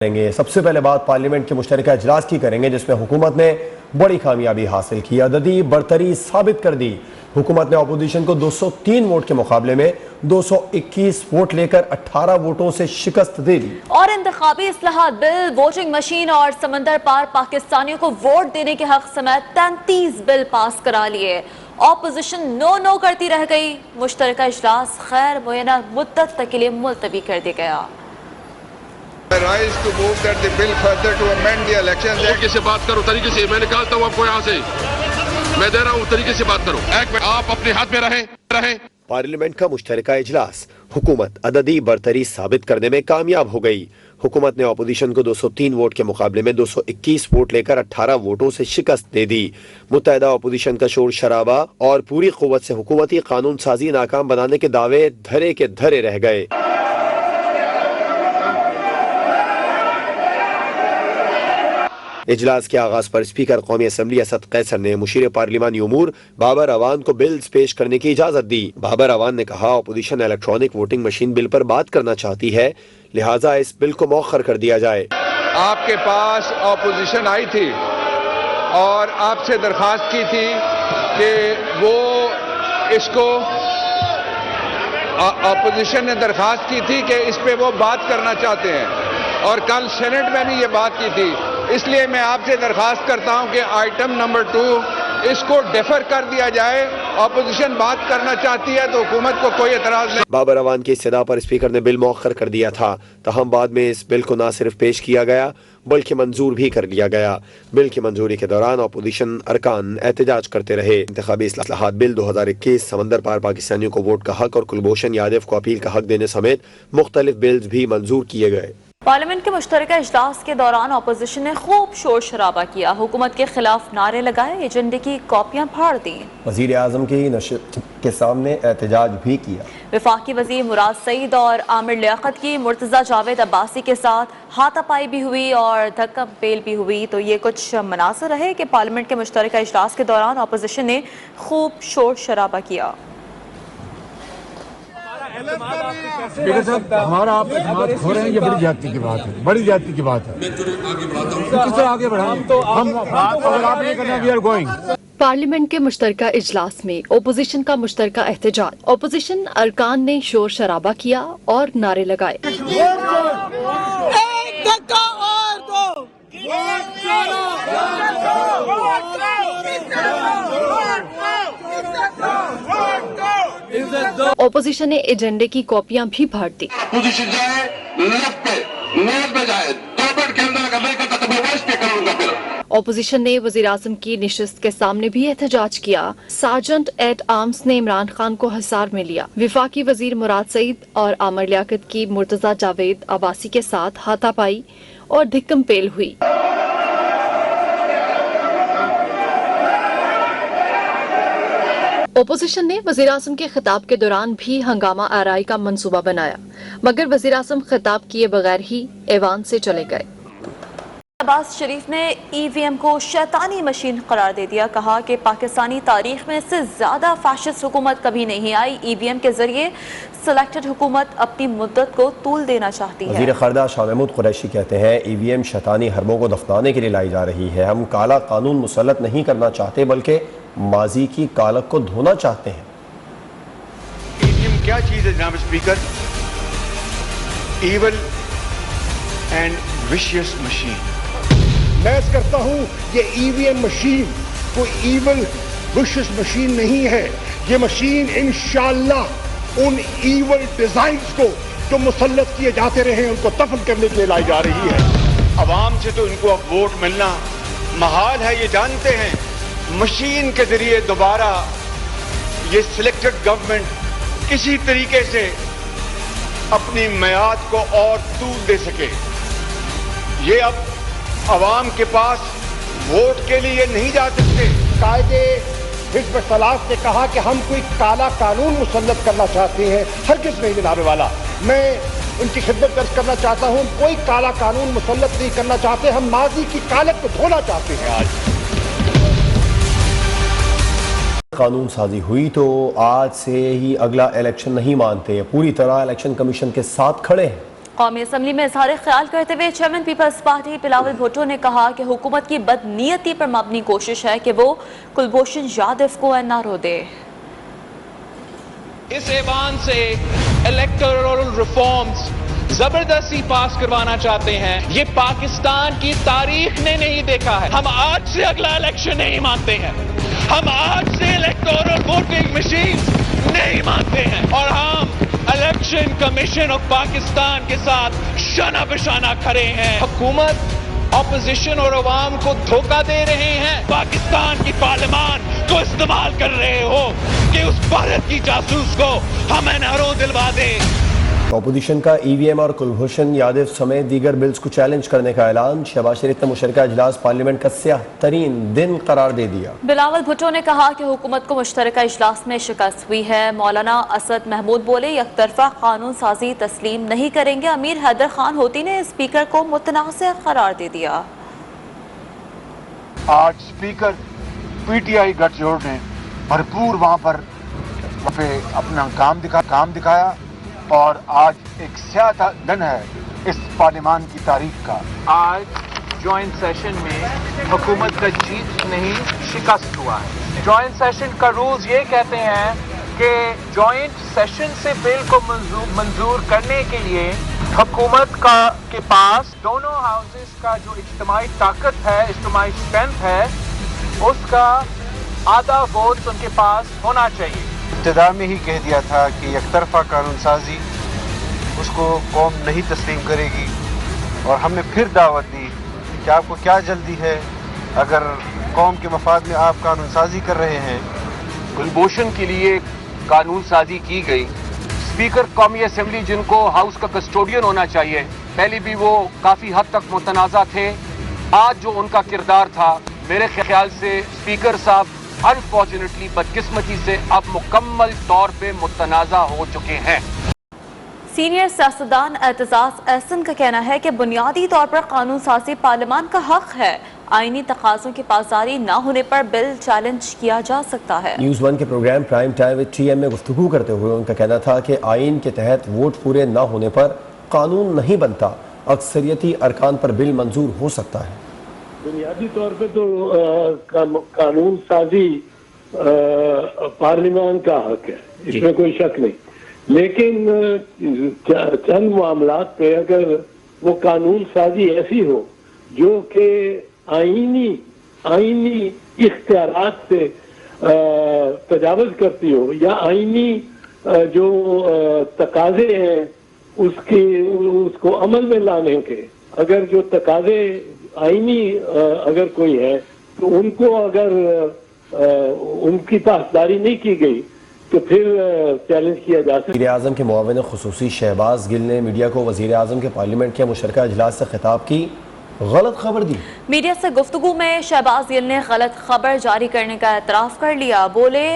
سب سے پہلے بات پارلیمنٹ کے مشترکہ اجلاس کی کریں گے جس میں حکومت نے بڑی کامیابی حاصل کی، عددی برتری ثابت کر دی۔ حکومت نے اپوزیشن کو 203 ووٹ کے مقابلے میں 221 ووٹ لے کر 18 ووٹوں سے شکست دے دی۔ اور انتخابی اصلاحات بل، ووٹنگ مشین اور سمندر پار پاکستانیوں کو ووٹ دینے کے حق سمیت 33 بل پاس کرا لیے۔ اپوزیشن نو کرتی رہ گئی۔ مشترکہ اجلاس خیر معینہ مدت تک کے لیے ملتوی کر دیا گیا۔ طریقے سے بات کرو، طریقے سے میں نکالتا ہوں آپ کو یہاں سے، میں دے رہا ہوں طریقے سے بات کرو، آپ اپنے ہاتھ میں رہیں۔ پارلیمنٹ کا مشترکہ اجلاس، حکومت عددی برتری ثابت کرنے میں کامیاب ہو گئی۔ حکومت نے اپوزیشن کو 203 ووٹ کے مقابلے میں 221 ووٹ لے کر 18 ووٹوں سے شکست دے دی۔ متحدہ اپوزیشن کا شور شرابہ اور پوری قوت سے حکومتی قانون سازی ناکام بنانے کے دعوے دھرے کے دھرے رہ گئے۔ اجلاس کے آغاز پر اسپیکر قومی اسمبلی اسد قیصر نے مشیر پارلیمانی امور بابر اعوان کو بلز پیش کرنے کی اجازت دی۔ بابر اعوان نے کہا اپوزیشن الیکٹرانک ووٹنگ مشین بل پر بات کرنا چاہتی ہے، لہٰذا اس بل کو مؤخر کر دیا جائے۔ آپ کے پاس اپوزیشن آئی تھی اور آپ سے درخواست کی تھی کہ وہ اس کو اپوزیشن نے درخواست کی تھی کہ اس پہ وہ بات کرنا چاہتے ہیں، اور کل سینٹ میں بھی یہ بات کی تھی۔ اس لیے میں آپ سے درخواست کرتا ہوں کہ آئٹم نمبر 2 اس کو ڈیفر کر دیا جائے۔ اپوزیشن بات کرنا چاہتی ہے تو حکومت کو کوئی اعتراض نہیں۔ بابر اعوان کی استدعا پر اسپیکر نے بل مؤخر کر دیا تھا، تاہم بعد میں اس بل کو نہ صرف پیش کیا گیا بلکہ منظور بھی کر لیا گیا۔ بل کی منظوری کے دوران اپوزیشن ارکان احتجاج کرتے رہے۔ انتخابی اصلاحات بل 2021، سمندر پار پاکستانیوں کو ووٹ کا حق اور کلبھوشن یادو کو اپیل کا حق دینے سمیت مختلف بلز بھی منظور کیے گئے۔ پارلیمنٹ کے مشترکہ اجلاس کے دوران اپوزیشن نے خوب شور شرابہ کیا، حکومت کے خلاف نعرے لگائے، ایجنڈے کی کاپیاں پھاڑ دیں، وزیر اعظم کی نشست کے سامنے احتجاج بھی کیا۔ وفاقی وزیر مراد سعید اور عامر لیاقت کی مرتضی جاوید عباسی کے ساتھ ہاتھا پائی بھی ہوئی اور دھکم پیل بھی ہوئی۔ تو یہ کچھ مناظر رہے کہ پارلیمنٹ کے مشترکہ اجلاس کے دوران اپوزیشن نے خوب شور شرابہ کیا۔ اسپیکر صاحب، ہمارا آپ اعتماد کھو رہے ہیں، یہ بڑی زیادتی کی بات ہے، بڑی زیادتی کی بات ہے۔ کس طرح آگے بڑھائیں؟ ہم اگر آپ نہیں کرنا وی آر گوئنگ۔ پارلیمنٹ کے مشترکہ اجلاس میں اپوزیشن کا مشترکہ احتجاج، اپوزیشن ارکان نے شور شرابہ کیا اور نعرے لگائے۔ اپوزیشن نے ایجنڈے کی کاپیاں بھی پھاڑ دی۔ پوزیشن جائے لیفٹ پہ، نارتھ پہ جائے، 2 منٹ کے اندر اگر نہیں کرتا تو میں ویسٹ پہ کروں گا۔ پھر اپوزیشن نے وزیر اعظم کی نشست کے سامنے بھی احتجاج کیا۔ سارجنٹ ایٹ آرمز نے عمران خان کو حصار میں لیا۔ وفاقی وزیر مراد سعید اور عامر لیاقت کی مرتضی جاوید عباسی کے ساتھ ہاتھا پائی اور دھکم پیل ہوئی۔ اپوزیشن نے وزیر اعظم کے خطاب کے دوران بھی ہنگامہ آرائی کا منصوبہ بنایا، مگر وزیر اعظم خطاب کیے بغیر ہی ایوان سے چلے گئے۔ عباس شریف نے ای وی ایم کو شیطانی مشین قرار دے دیا، کہا کہ پاکستانی تاریخ میں اس سے زیادہ فیشسٹ حکومت کبھی نہیں آئی۔ ای وی ایم کے ذریعے سلیکٹڈ حکومت اپنی مدت کو طول دینا چاہتی ہے۔ وزیر خارجہ شاہ محمود قریشی کہتے ہیں ای وی ایم شیطانی حربوں کو دفنانے کے لیے لائی جا رہی ہے۔ ہم کالا قانون مسلط نہیں کرنا چاہتے بلکہ ماضی کی کالک کو دھونا چاہتے ہیں۔ ای وی ایم کیا چیز ہے جناب speaker? Evil and vicious machine. میں کرتا ہوں یہ ای وی ایم مشین کوئی ایول وشس مشین نہیں ہے۔ یہ مشین انشاءاللہ ان ایول ڈیزائنز کو جو مسلط کیے جاتے رہے ان کو دفن کرنے کے لیے لائی جا رہی ہے۔ عوام سے تو ان کو اب ووٹ ملنا محال ہے، یہ جانتے ہیں۔ مشین کے ذریعے دوبارہ یہ سلیکٹڈ گورنمنٹ کسی طریقے سے اپنی میعاد کو اور طول دے سکے۔ یہ اب عوام کے پاس ووٹ کے لیے نہیں جا سکتے۔ قائدے حزب اختلاف نے کہا کہ ہم کوئی کالا قانون مسلط کرنا چاہتے ہیں، ہرگز نہیں جناب والا۔ میں ان کی خدمت درج کرنا چاہتا ہوں، کوئی کالا قانون مسلط نہیں کرنا چاہتے، ہم ماضی کی کالک کو دھونا چاہتے ہیں۔ آج قانون سازی ہوئی تو آج سے ہی اگلا الیکشن نہیں مانتے، پوری طرح الیکشن کمیشن کے ساتھ کھڑے ہیں۔ قومی اسمبلی میں اظہار خیال کرتے ہوئے chairman Peoples Party Bilawal Bhutto نے کہا کہ حکومت کی بدنیتی پر مبنی کوشش ہے کہ وہ کلبھوشن یادو کو این آر او دے۔ اس ایوان سے الیکٹورل ریفارمز زبردستی پاس کروانا چاہتے ہیں، یہ پاکستان کی تاریخ نے نہیں دیکھا ہے۔ ہم آج سے اگلا الیکشن نہیں مانتے ہیں، ہم آج سے الیکٹورل ووٹنگ مشین نہیں مانتے ہیں، اور ہم الیکشن کمیشن آف پاکستان کے ساتھ شانہ بشانہ کھڑے ہیں۔ حکومت اپوزیشن اور عوام کو دھوکہ دے رہے ہیں، پاکستان کی پارلیمان کو استعمال کر رہے ہو کہ اس بھارت کی جاسوس کو ہم این آر او دلوا دیں۔ اپوزیشن کا ای وی ایم اور کلبھوشن یادو سمیت دیگر بلز کو چیلنج کرنے کا اعلان، شہباز شریف نے مشترکہ اجلاس پارلیمنٹ کا سیاہ ترین دن قرار دے دیا۔ بلاول بھٹو نے کہا کہ حکومت کو مشترکہ اجلاس میں شکست ہوئی ہے۔ مولانا اسد محمود بولے یک طرفہ قانون سازی تسلیم نہیں کریں گے۔ امیر حیدر خان ہوتی نے اسپیکر کو متنازع قرار دے دیا۔ آج اسپیکر پی ٹی آئی گٹھ جوڑ نے بھرپور وہاں پر اپنا کام دکھایا، اور آج ایک سیاہ دن ہے اس پارلیمان کی تاریخ کا۔ آج جوائنٹ سیشن میں حکومت کا جیت نہیں شکست ہوا ہے۔ جوائنٹ سیشن کا رولز یہ کہتے ہیں کہ جوائنٹ سیشن سے بل کو منظور کرنے کے لیے حکومت کے پاس دونوں ہاؤسز کا جو اجتماعی طاقت ہے، اجتماعی اسٹرینتھ ہے، اس کا آدھا ووٹ ان کے پاس ہونا چاہیے۔ ابتدا میں ہی کہہ دیا تھا کہ یک طرفہ قانون سازی اس کو قوم نہیں تسلیم کرے گی، اور ہم نے پھر دعوت دی کہ آپ کو کیا جلدی ہے، اگر قوم کے مفاد میں آپ قانون سازی کر رہے ہیں۔ کلبھوشن کے لیے قانون سازی کی گئی، اسپیکر قومی اسمبلی جن کو ہاؤس کا کسٹوڈین ہونا چاہیے، پہلے بھی وہ کافی حد تک متنازع تھے، آج جو ان کا کردار تھا میرے خیال سے اسپیکر صاحب انفارچونیٹلی بدقسمتی سے اب مکمل طور پہ متنازع ہو چکے ہیں۔ سینئر سیاستدان اعتزاز احسن کا کہنا ہے کہ بنیادی طور پر قانون سازی پارلیمان کا حق ہے، آئینی تقاضوں کی پاسداری نہ ہونے پر بل چیلنج کیا جا سکتا ہے۔ نیوز ون کے programme Prime Time with T M میں گفتگو کرتے ہوئے ان کا کہنا تھا کہ آئین کے تحت ووٹ پورے نہ ہونے پر قانون نہیں بنتا، اکثریتی ارکان پر بل منظور ہو سکتا ہے۔ بنیادی طور پہ تو قانون سازی پارلیمان کا حق ہے، اس میں کوئی شک نہیں، لیکن چند معاملات پہ اگر وہ قانون سازی ایسی ہو جو کہ آئینی اختیارات سے تجاوز کرتی ہو، یا آئینی جو تقاضے ہیں اس کو عمل میں لانے کے، اگر جو تقاضے آئینی اگر کوئی ہے تو ان کو اگر ان کی پاسداری نہیں کی گئی تو پھر چیلنج کیا جا سکتا ہے۔ وزیر اعظم کے معاون خصوصی شہباز گل نے میڈیا کو وزیر اعظم کے پارلیمنٹ کے مشترکہ اجلاس سے خطاب کی غلط خبر دی۔ میڈیا سے گفتگو میں شہباز گل نے غلط خبر جاری کرنے کا اعتراف کر لیا۔ بولے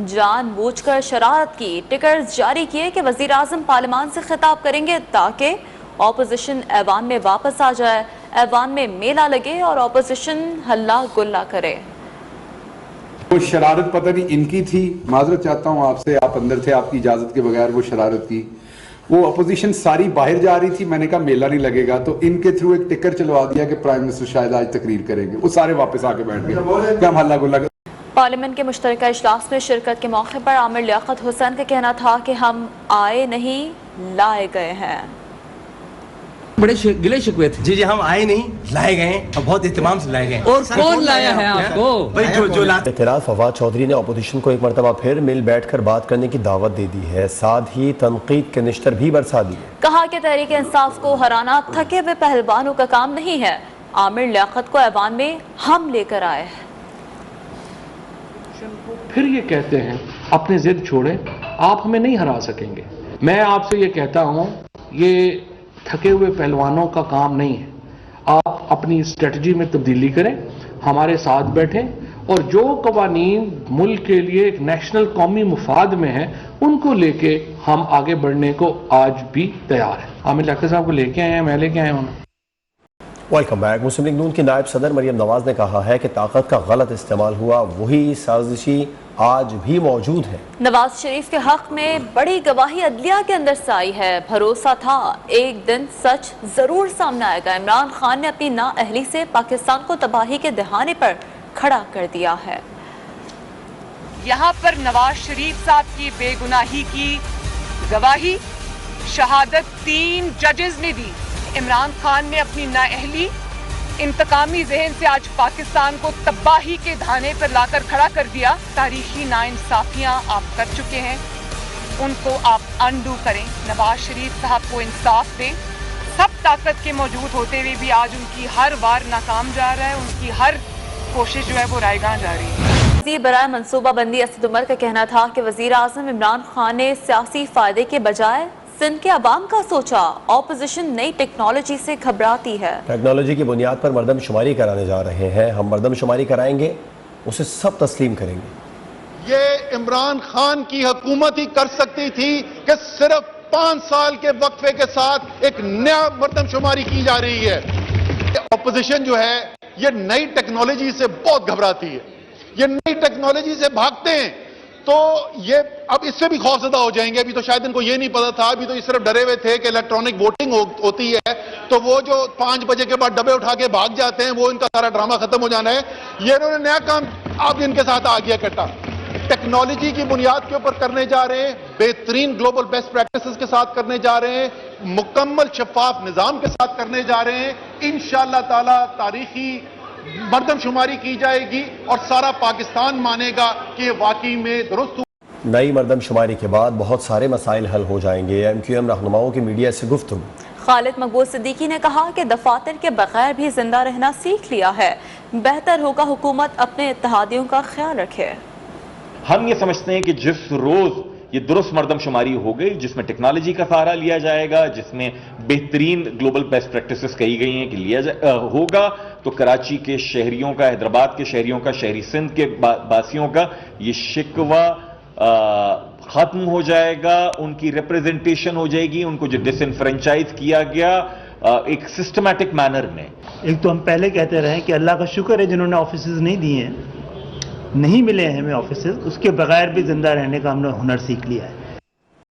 جان بوجھ کر شرارت کی، ٹکرز جاری کیے کہ وزیر اعظم پارلیمان سے خطاب کریں گے تاکہ اپوزیشن ایوان میں واپس آ جائے، ایوان میں میلہ لگے اور اپوزیشن ہلا گلا کرے۔ وہ شرارت پتہ نہیں ان کی تھی، معذرت چاہتا ہوں آپ سے، آپ اندر تھے، آپ کی اجازت کے بغیر وہ شرارت کی، وہ اپوزیشن ساری باہر جا رہی تھی، میں نے کہا میلہ نہیں لگے گا، تو ان کے تھرو ایک ٹکر چلوا دیا کہ پرائم منسٹر شاید آج تقریر کریں گے، وہ سارے واپس آ کے بیٹھ گئے کہ ہم ہلا گلا کریں۔ پارلیمنٹ کے مشترکہ اجلاس میں شرکت کے موقع پر عامر لیاقت حسین کا کہنا تھا کہ ہم آئے نہیں لائے گئے ہیں۔ بڑے گلے شکوے تھے، جی ہم آئے نہیں لائے گئے ہیں، اور بہت اہتمام سے لائے گئے ہیں۔ اور کون لایا ہے آپ کو؟ اختلاف فواد چودھری نے اپوزیشن کو ایک مرتبہ پھر مل بیٹھ کر بات کرنے کی دعوت دے دی ہے، ساتھ ہی تنقید کے نشتر بھی برسا دی۔ کہا کہ تحریک انصاف کو ہرانا تھکے ہوئے پہلوانوں کا کام نہیں ہے، عامر لیاقت کو ایوان میں ہم لے کر آئے ہیں۔ پھر یہ کہتے ہیں اپنی ضد چھوڑیں، آپ ہمیں نہیں ہرا سکیں گے۔ میں آپ سے یہ کہتا ہوں، یہ تھکے ہوئے پہلوانوں کا کام نہیں ہے، آپ اپنی اسٹریٹجی میں تبدیلی کریں، ہمارے ساتھ بیٹھیں، اور جو قوانین ملک کے لیے ایک نیشنل قومی مفاد میں ہیں ان کو لے کے ہم آگے بڑھنے کو آج بھی تیار ہیں۔ عامر لیاقت صاحب کو لے کے آئے ہیں، میں لے کے آئے ہوں۔ Welcome back. مسلم لیگ نون کی نائب صدر مریم نواز نے کہا ہے کہ طاقت کا غلط استعمال ہوا، وہی سازشی آج بھی موجود ہیں۔ نواز شریف کے حق میں بڑی گواہی عدلیہ کے اندر سے آئی ہے۔ بھروسہ تھا ایک دن سچ ضرور سامنے آئے گا۔ عمران خان نے اپنی نااہلی سے پاکستان کو تباہی کے دہانے پر کھڑا کر دیا ہے۔ یہاں پر نواز شریف صاحب کی بے گناہی کی گواہی شہادت 3 ججز نے دی۔ عمران خان نے اپنی نااہلی انتقامی ذہن سے آج پاکستان کو تباہی کے دھانے پر لا کر کھڑا کر دیا۔ تاریخی ناانصافیاں آپ کر چکے ہیں، ان کو آپ انڈو کریں۔ نواز شریف صاحب کو انصاف دیں۔ سب طاقت کے موجود ہوتے ہوئے بھی آج ان کی ہر وار ناکام جا رہا ہے، ان کی ہر کوشش جو ہے وہ رائیگاں جا رہی ہے۔ وزیر برائے منصوبہ بندی اسد عمر کا کہنا تھا کہ وزیر اعظم عمران خان نے سیاسی فائدے کے بجائے سندھ کے عوام کا سوچا۔ اپوزیشن نئی ٹیکنالوجی سے گھبراتی ہے۔ ٹیکنالوجی کی بنیاد پر مردم شماری کرانے جا رہے ہیں، ہم مردم شماری کرائیں گے، اسے سب تسلیم کریں گے۔ یہ عمران خان کی حکومت ہی کر سکتی تھی کہ صرف 5 سال کے وقفے کے ساتھ ایک نیا مردم شماری کی جا رہی ہے۔ اپوزیشن جو ہے یہ نئی ٹیکنالوجی سے بہت گھبراتی ہے، یہ نئی ٹیکنالوجی سے بھاگتے ہیں، تو یہ اب اس سے بھی خوفزدہ ہو جائیں گے۔ ابھی تو شاید ان کو یہ نہیں پتا تھا، ابھی تو یہ صرف ڈرے ہوئے تھے کہ الیکٹرانک ووٹنگ ہوتی ہے تو وہ جو 5 بجے کے بعد ڈبے اٹھا کے بھاگ جاتے ہیں، وہ ان کا سارا ڈرامہ ختم ہو جانا ہے۔ یہ انہوں نے نیا کام اب ان کے ساتھ آ گیا کٹا، ٹیکنالوجی کی بنیاد کے اوپر کرنے جا رہے ہیں، بہترین گلوبل بیسٹ پریکٹسز کے ساتھ کرنے جا رہے ہیں، مکمل شفاف نظام کے ساتھ کرنے جا رہے ہیں۔ انشاءاللہ تعالی تاریخی مردم شماری کی جائے گی اور سارا پاکستان مانے گا کہ واقعی میں درست۔ نئی مردم شماری کے بعد بہت سارے مسائل حل ہو جائیں گے۔ ایم کیو ایم رہنماؤں کی میڈیا سے گفتگو۔ خالد مقبول صدیقی نے کہا کہ دفاتر کے بغیر بھی زندہ رہنا سیکھ لیا ہے، بہتر ہوگا حکومت اپنے اتحادیوں کا خیال رکھے۔ ہم یہ سمجھتے ہیں کہ جس روز یہ درست مردم شماری ہو گئی، جس میں ٹیکنالوجی کا سہارا لیا جائے گا، جس میں بہترین گلوبل بیسٹ پریکٹسز کہی گئی ہیں کہ ہوگا، تو کراچی کے شہریوں کا، حیدرآباد کے شہریوں کا، شہری سندھ کے باسیوں کا یہ شکوہ ختم ہو جائے گا، ان کی ریپریزنٹیشن ہو جائے گی، ان کو جو ڈس انفرینچائز کیا گیا ایک سسٹمیٹک مینر میں۔ ایک تو ہم پہلے کہتے رہے کہ اللہ کا شکر ہے جنہوں نے آفیسز نہیں دیے ہیں، نہیں ملے ہیں ہمیں آفیسز، اس کے بغیر بھی زندہ رہنے کا ہم نے ہنر سیکھ لیا ہے۔